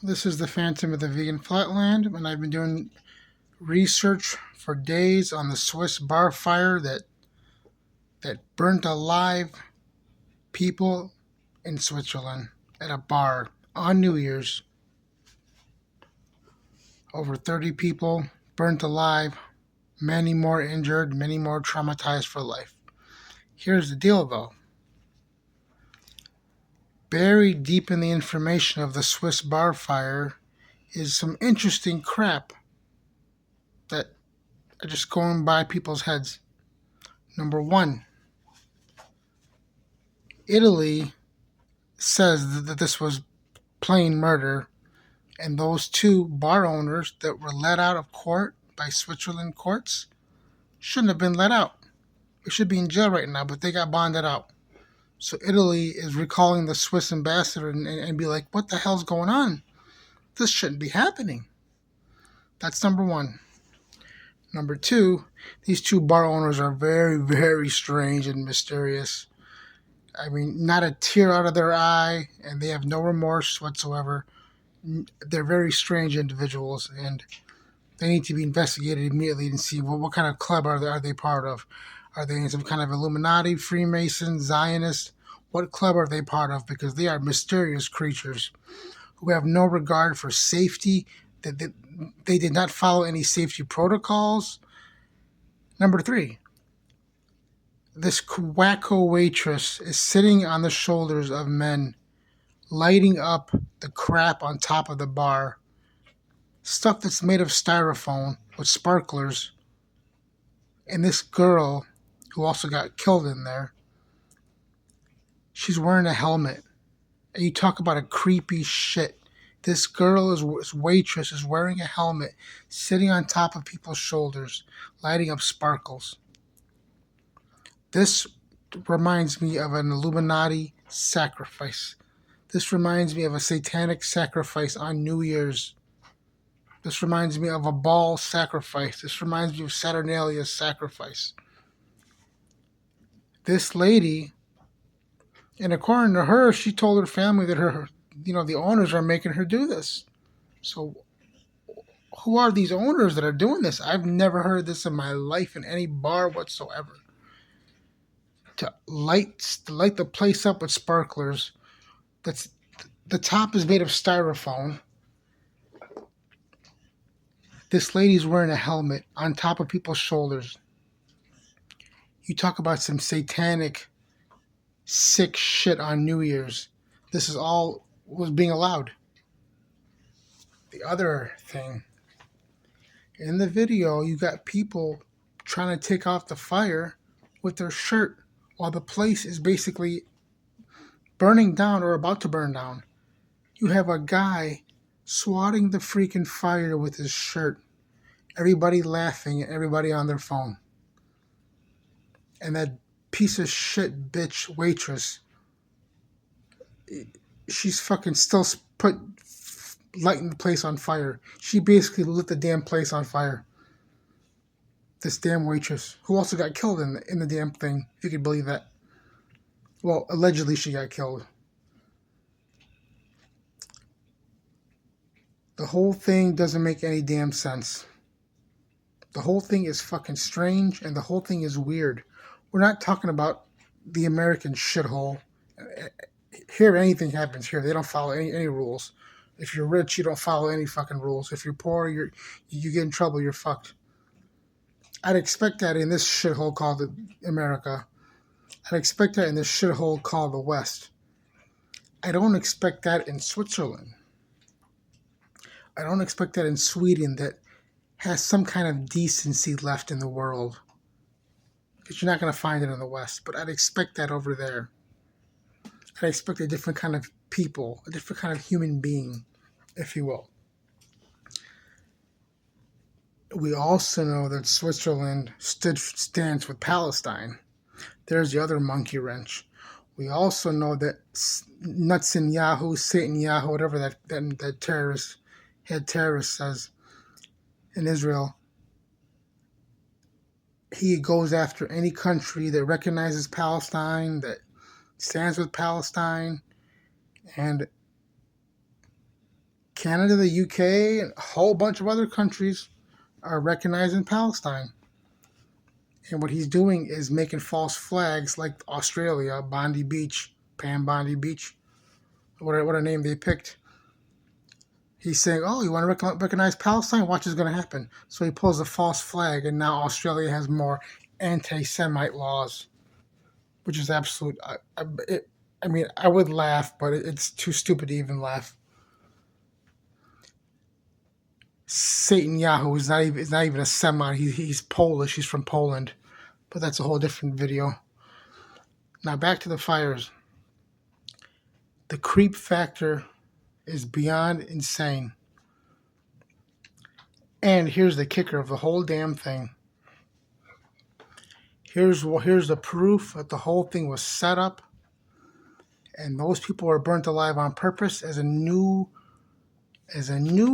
This is the Phantom of the Vegan Flatland, and I've been doing research for days on the Swiss bar fire that burnt alive people in Switzerland at a bar on New Year's. Over 30 people burnt alive, many more injured, many more traumatized for life. Here's the deal, though. Buried deep in the information of the Swiss bar fire is some interesting crap that are just going by people's heads. Number one, Italy says that this was plain murder, and those two bar owners that were let out of court by Switzerland courts shouldn't have been let out. They should be in jail right now, but they got bonded out. So Italy is recalling the Swiss ambassador and be like, what the hell's going on? This shouldn't be happening. That's number one. Number two, these two bar owners are very, very strange and mysterious. I mean, not a tear out of their eye, and they have no remorse whatsoever. They're very strange individuals, and they need to be investigated immediately and see what kind of club are they part of. Are they in some kind of Illuminati, Freemason, Zionist? What club are they part of? Because they are mysterious creatures who have no regard for safety. They did not follow any safety protocols. Number three, this wacko waitress is sitting on the shoulders of men, lighting up the crap on top of the bar. Stuff that's made of styrofoam with sparklers. And this girl, who also got killed in there, she's wearing a helmet. And you talk about a creepy shit. This girl, this waitress, is wearing a helmet, sitting on top of people's shoulders, lighting up sparkles. This reminds me of an Illuminati sacrifice. This reminds me of a satanic sacrifice on New Year's. This reminds me of a Baal sacrifice. This reminds me of Saturnalia's sacrifice. This lady, and according to her, she told her family that the owners are making her do this. So who are these owners that are doing this? I've never heard this in my life in any bar whatsoever. To light the place up with sparklers. The top is made of styrofoam. This lady's wearing a helmet on top of people's shoulders. You talk about some satanic, sick shit on New Year's. This is all was being allowed. The other thing, in the video, you got people trying to take off the fire with their shirt while the place is basically burning down or about to burn down. You have a guy swatting the freaking fire with his shirt. Everybody laughing and everybody on their phone. And that piece of shit bitch waitress, she's fucking still lighting the place on fire. She basically lit the damn place on fire. This damn waitress, who also got killed in the damn thing, if you could believe that. Well, allegedly she got killed. The whole thing doesn't make any damn sense. The whole thing is fucking strange, and the whole thing is weird. We're not talking about the American shithole. Here, anything happens here. They don't follow any rules. If you're rich, you don't follow any fucking rules. If you're poor, you get in trouble, you're fucked. I'd expect that in this shithole called America. I'd expect that in this shithole called the West. I don't expect that in Switzerland. I don't expect that in Sweden, that has some kind of decency left in the world. Because you're not going to find it in the West. But I'd expect that over there. I'd expect a different kind of people, a different kind of human being, if you will. We also know that Switzerland stands with Palestine. There's the other monkey wrench. We also know that Netanyahu, Satan, whatever that head terrorist says in Israel, he goes after any country that recognizes Palestine, that stands with Palestine, and Canada, the UK, and a whole bunch of other countries are recognizing Palestine. And what he's doing is making false flags like Australia, Bondi Beach, Pam Bondi Beach, what a name they picked. He's saying, oh, you want to recognize Palestine? Watch what's going to happen. So he pulls a false flag, and now Australia has more anti-Semite laws, which is absolute. I mean, I would laugh, but it's too stupid to even laugh. Satan Yahoo is not even a Semite. He's Polish. He's from Poland, but that's a whole different video. Now back to the fires. The creep factor is beyond insane. And here's the kicker of the whole damn thing. Here's the proof that the whole thing was set up, and those people were burnt alive on purpose as a new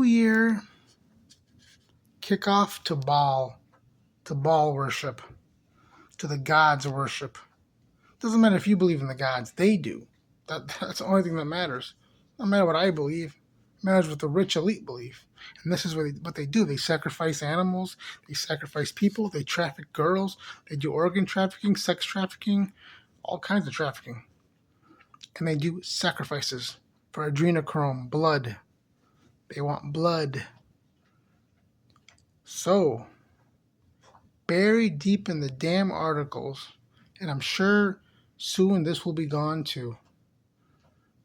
year kickoff to Baal worship, to the gods worship. Doesn't matter if you believe in the gods; they do. That's the only thing that matters. No matter what I believe, it matters what the rich elite believe. And this is what they do. They sacrifice animals. They sacrifice people. They traffic girls. They do organ trafficking, sex trafficking, all kinds of trafficking. And they do sacrifices for adrenochrome, blood. They want blood. So, buried deep in the damn articles, and I'm sure soon this will be gone too,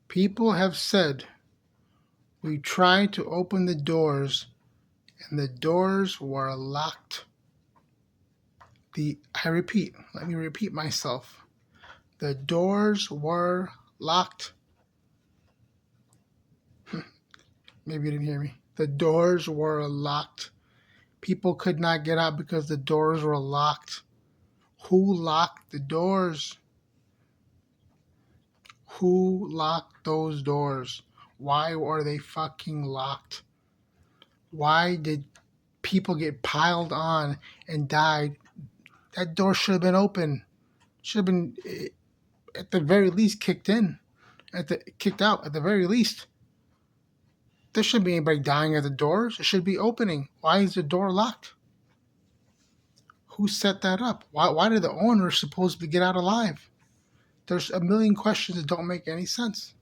people have said, we tried to open the doors, and the doors were locked. Let me repeat myself. The doors were locked. Maybe you didn't hear me. The doors were locked. People could not get out because the doors were locked. Who locked the doors? Who locked those doors? Why were they fucking locked? Why did people get piled on and died? That door should have been open. Should have been, at the very least, kicked out. At the very least, there shouldn't be anybody dying at the doors. It should be opening. Why is the door locked? Who set that up? Why did the owner supposedly get out alive? There's a million questions that don't make any sense.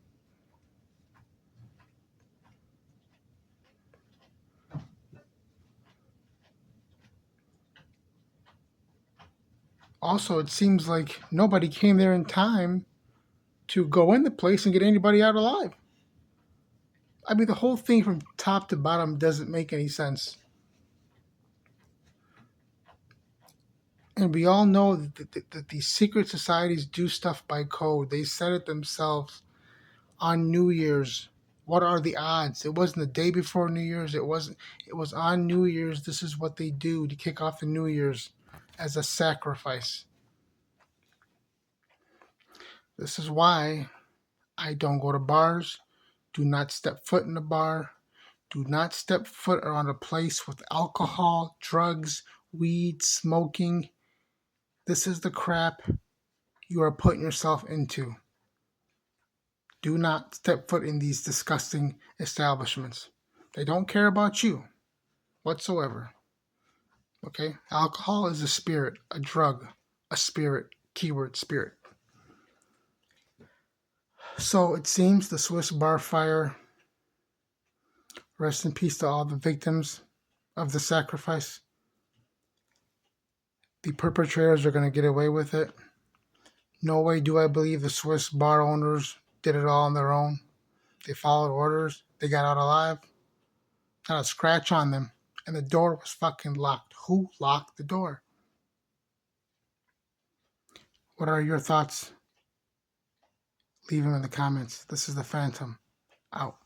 Also, it seems like nobody came there in time to go in the place and get anybody out alive. I mean, the whole thing from top to bottom doesn't make any sense. And we all know that these secret societies do stuff by code. They set it themselves on New Year's. What are the odds? It wasn't the day before New Year's. It was on New Year's. This is what they do to kick off the New Year's as a sacrifice. This is why I don't go to bars. Do not step foot in a bar. Do not step foot around a place with alcohol, drugs, weed, smoking. This is the crap you are putting yourself into. Do not step foot in these disgusting establishments. They don't care about you whatsoever. Okay? Alcohol is a spirit, a drug, a spirit, keyword spirit. So it seems the Swiss bar fire, rest in peace to all the victims of the sacrifice. The perpetrators are going to get away with it. No way do I believe the Swiss bar owners did it all on their own. They followed orders. They got out alive. Not a scratch on them. And the door was fucking locked. Who locked the door? What are your thoughts? Leave them in the comments. This is the Phantom. Out.